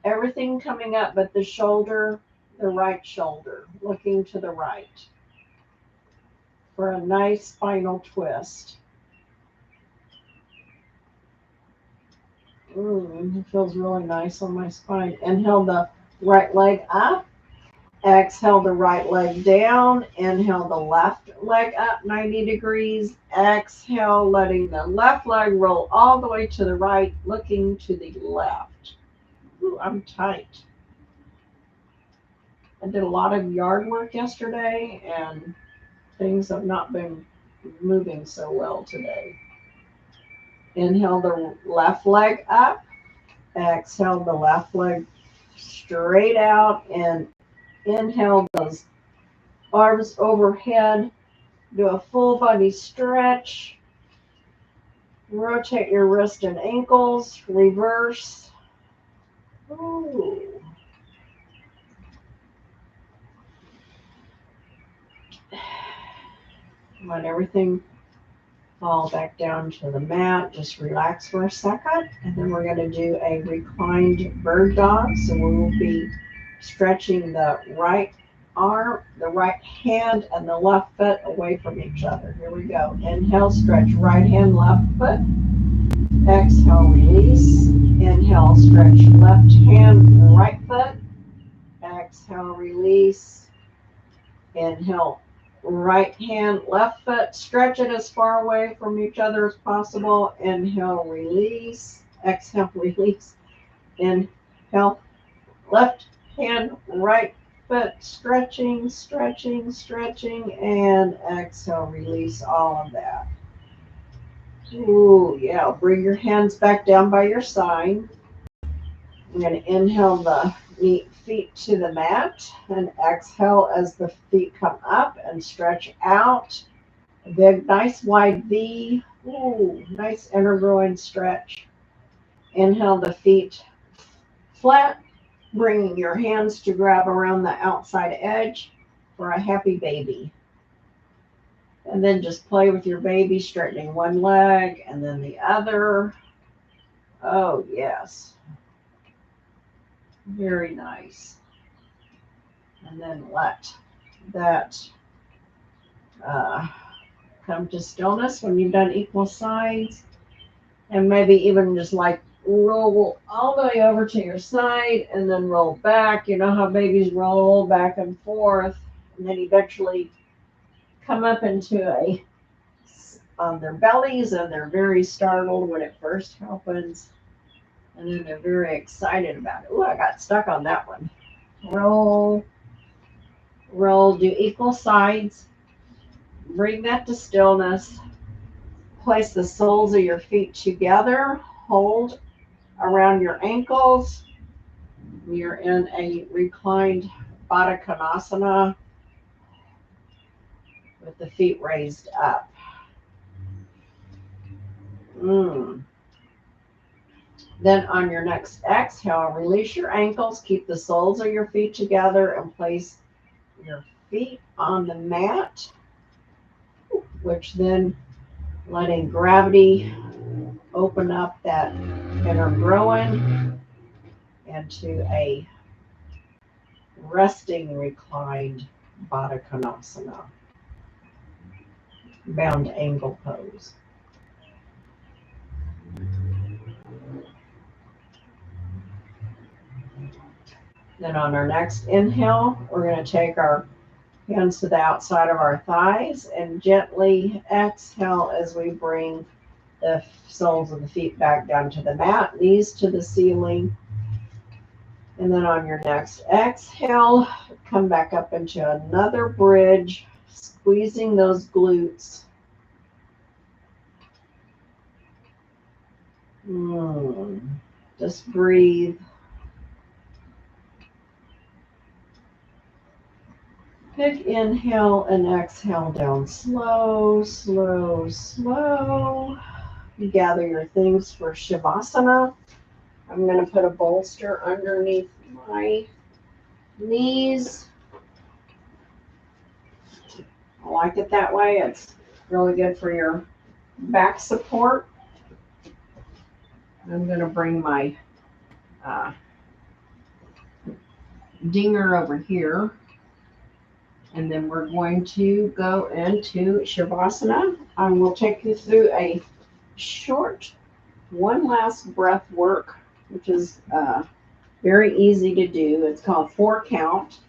Everything coming up but the shoulder, the right shoulder, looking to the right for a nice spinal twist. It feels really nice on my spine. Inhale the right leg up. Exhale the right leg down. Inhale the left leg up 90 degrees. Exhale, letting the left leg roll all the way to the right, looking to the left. Ooh, I'm tight. I did a lot of yard work yesterday, and things have not been moving so well today. Inhale the left leg up. Exhale the left leg straight out, and inhale those arms overhead. Do a full body stretch. Rotate your wrist and ankles. Reverse. Ooh. Let everything fall back down to the mat. Just relax for a second. And then we're going to do a reclined bird dog. So we will be stretching the right arm, the right hand, and the left foot away from each other. Here we go. Inhale, stretch right hand, left foot. Exhale, release. Inhale, stretch left hand, right foot. Exhale, release. Inhale, right hand, left foot. Stretch it as far away from each other as possible. Inhale, release. Exhale, release. Inhale, Inhale, left hand, right foot, stretching, stretching, stretching, and exhale, release all of that. Ooh, yeah, bring your hands back down by your side. I'm going to inhale the feet to the mat and exhale as the feet come up and stretch out. A big, nice wide V. Ooh, nice inner groin stretch. Inhale the feet flat, bringing your hands to grab around the outside edge for a happy baby. And then just play with your baby, straightening one leg and then the other. Oh, yes. Very nice. And then let that come to stillness when you've done equal sides. And maybe even just like roll all the way over to your side and then roll back. You know how babies roll back and forth and then eventually come up into on their bellies, and they're very startled when it first happens. And then they're very excited about it. Oh, I got stuck on that one. Roll, roll, do equal sides. Bring that to stillness. Place the soles of your feet together. Hold around your ankles. You're in a reclined Baddha Konasana with the feet raised up. Then on your next exhale, release your ankles. Keep the soles of your feet together and place your feet on the mat, which then letting gravity open up that inner groin into a resting reclined Baddha Konasana, bound angle pose. Then on our next inhale, we're going to take our hands to the outside of our thighs and gently exhale as we bring the soles of the feet back down to the mat, knees to the ceiling. And then on your next exhale, come back up into another bridge, squeezing those glutes. Just breathe. Big inhale and exhale down slow, slow, slow. You gather your things for Shavasana. I'm going to put a bolster underneath my knees. I like it that way. It's really good for your back support. I'm going to bring my dinger over here. And then we're going to go into Shavasana. I will take you through a short one last breath work, which is very easy to do. It's called 4 count.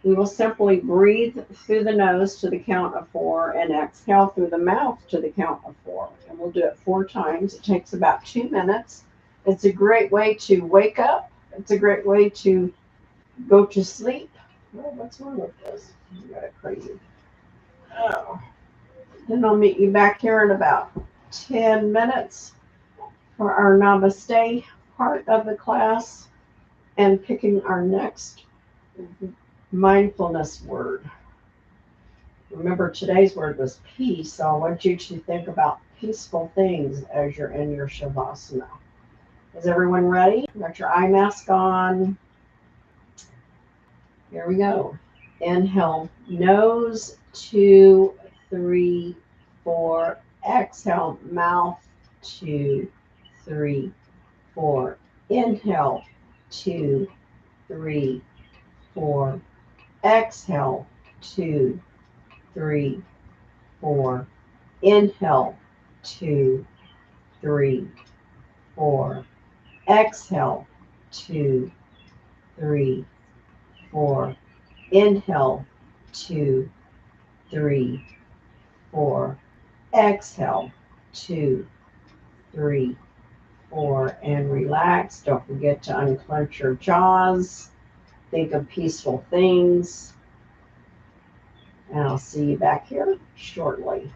We will simply breathe through the nose to the count of 4 and exhale through the mouth to the count of 4. And we'll do it 4 times. It takes about 2 minutes. It's a great way to wake up. It's a great way to go to sleep. Oh, what's wrong with this? You got it crazy. Oh. Then I'll meet you back here in about 10 minutes for our namaste part of the class and picking our next mindfulness word. Remember, today's word was peace, so I want you to think about peaceful things as you're in your Shavasana. Is everyone ready? Got your eye mask on. Here we go. Inhale, nose, 2, 3, 4. Exhale, mouth, 2, 3, 4. Inhale, 2, 3, 4. Exhale, 2, 3, 4. Inhale, 2, 3, 4. Exhale, 2, 3, 4. Inhale, 2, 3, 4. Exhale, 2, 3, and relax. Don't forget to unclench your jaws. Think of peaceful things. And I'll see you back here shortly.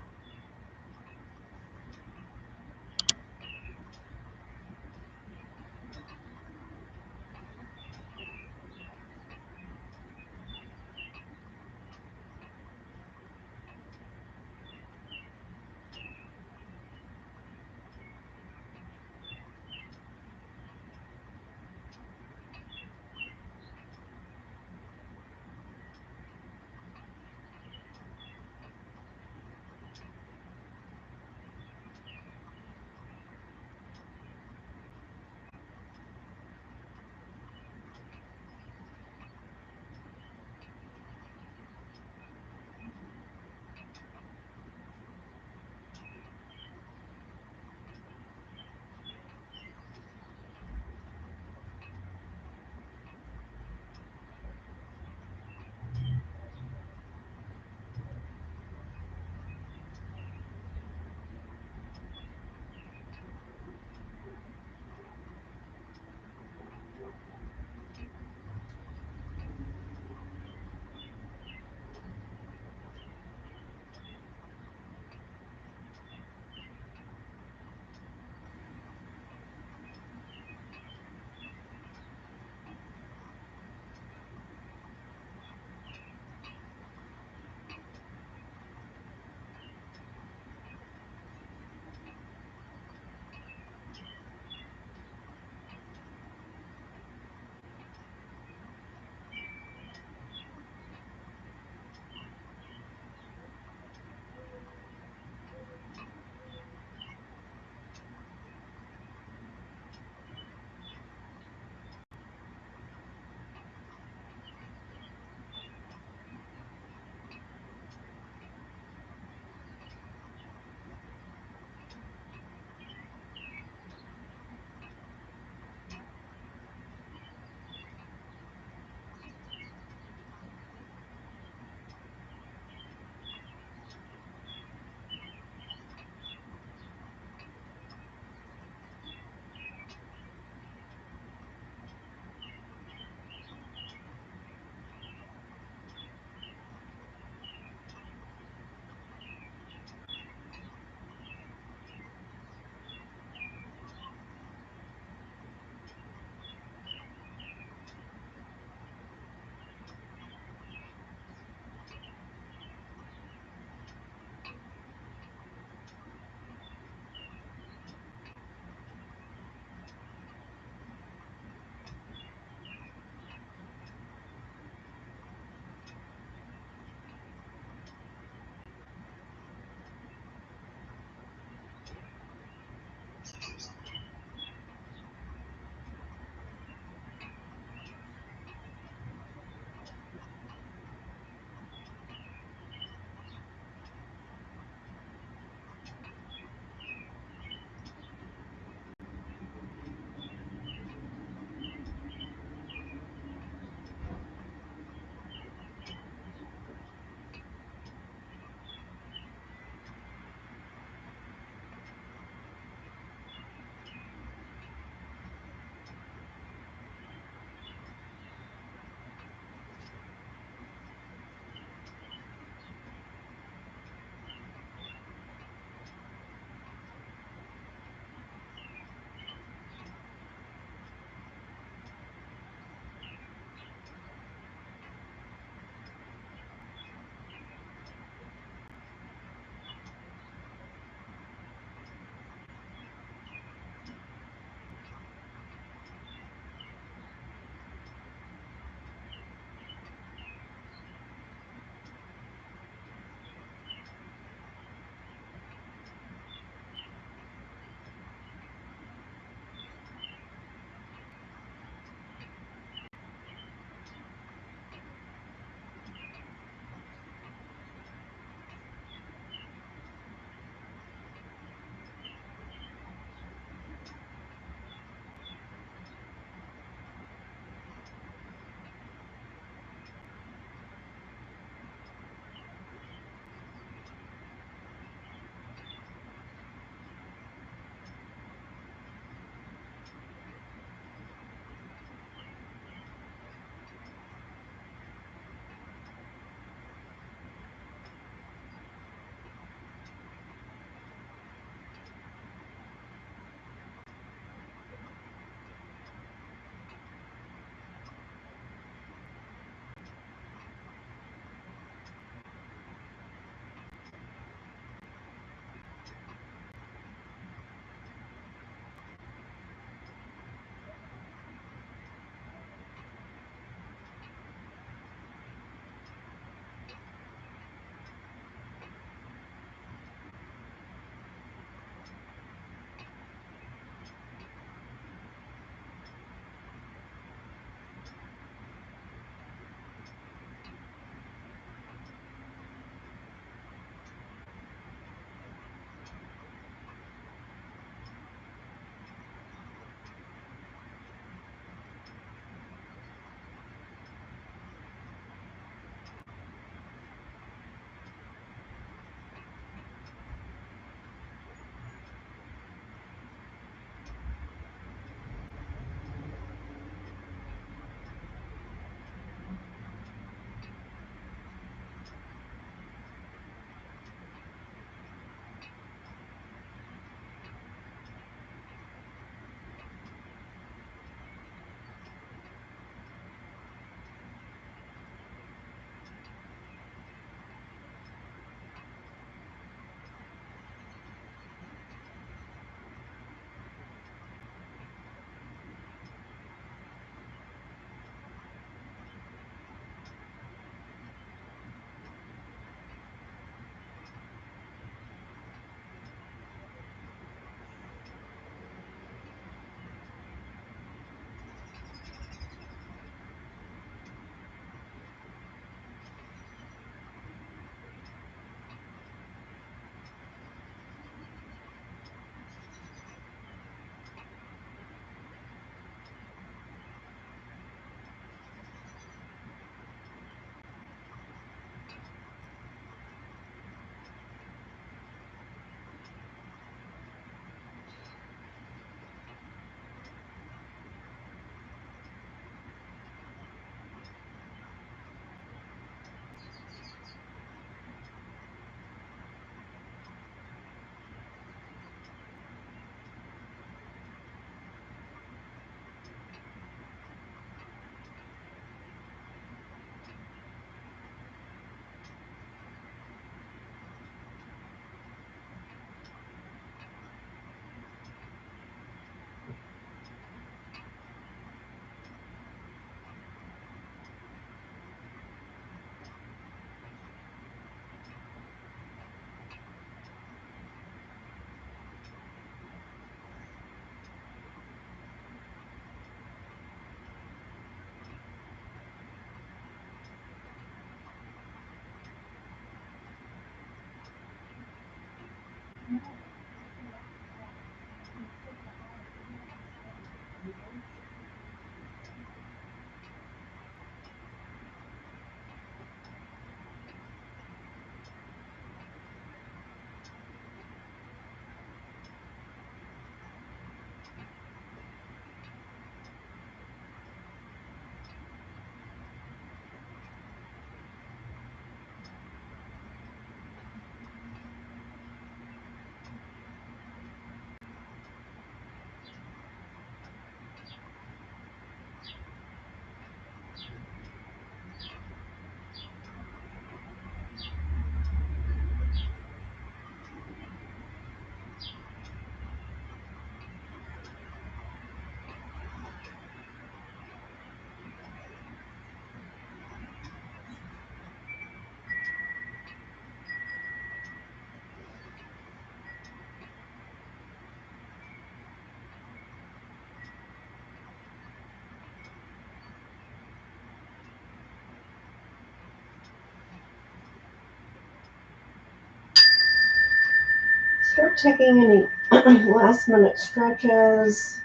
Start taking any last minute stretches,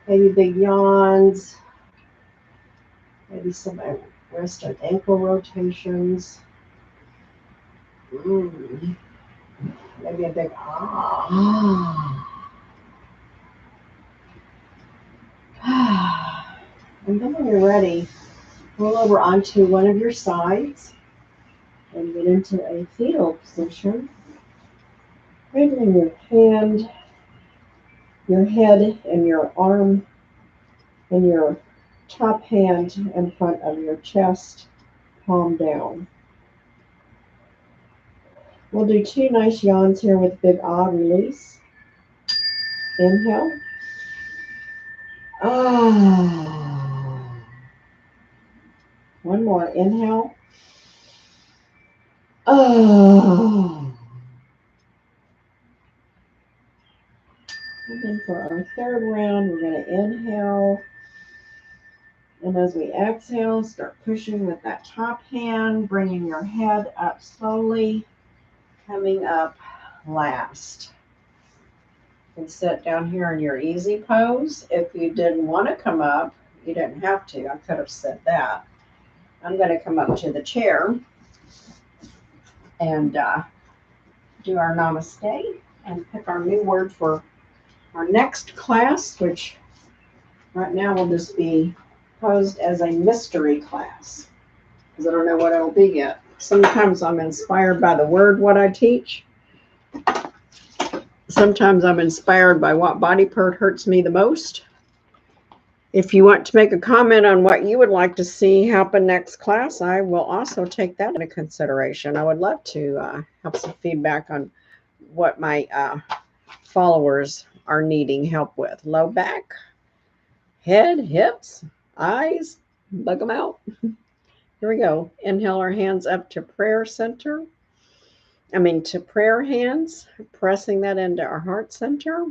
maybe big yawns, maybe some wrist and ankle rotations. Maybe a big And then when you're ready, roll over onto one of your sides and get into a fetal position. Bringing your head and your arm and your top hand in front of your chest, palm down. We'll do 2 nice yawns here with big release. Inhale. One more. Inhale. And then for our third round, we're going to inhale. And as we exhale, start pushing with that top hand, bringing your head up slowly, coming up last. You can sit down here in your easy pose. If you didn't want to come up, you didn't have to. I could have said that. I'm going to come up to the chair and do our namaste and pick our new word for our next class, which right now will just be posed as a mystery class, because I don't know what it'll be yet. Sometimes I'm inspired by the word, what I teach. Sometimes I'm inspired by what body part hurts me the most. If you want to make a comment on what you would like to see happen next class, I will also take that into consideration. I would love to have some feedback on what my followers are needing help with. Low back, head, hips, eyes, bug them out. Here we go. Inhale our hands up to prayer center. To prayer hands, pressing that into our heart center,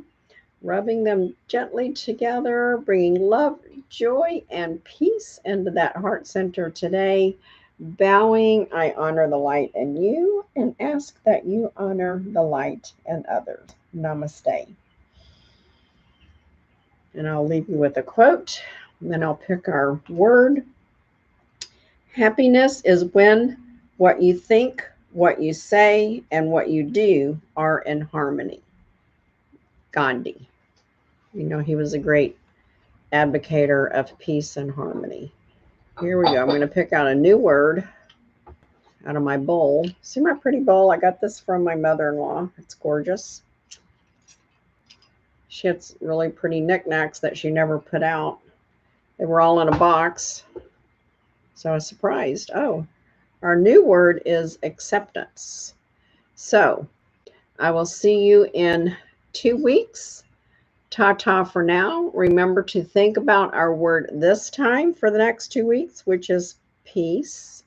rubbing them gently together, bringing love, joy, and peace into that heart center today. Bowing, I honor the light in you and ask that you honor the light in others. Namaste. And I'll leave you with a quote, and then I'll pick our word. Happiness is when what you think, what you say, and what you do are in harmony. Gandhi. He was a great advocator of peace and harmony. Here we go. I'm going to pick out a new word out of my bowl. See my pretty bowl? I got this from my mother-in-law. It's gorgeous. She had really pretty knickknacks that she never put out. They were all in a box. So I was surprised. Oh, our new word is acceptance. So I will see you in 2 weeks. Ta-ta for now. Remember to think about our word this time for the next 2 weeks, which is peace.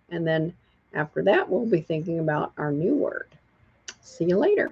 And then after that, we'll be thinking about our new word. See you later.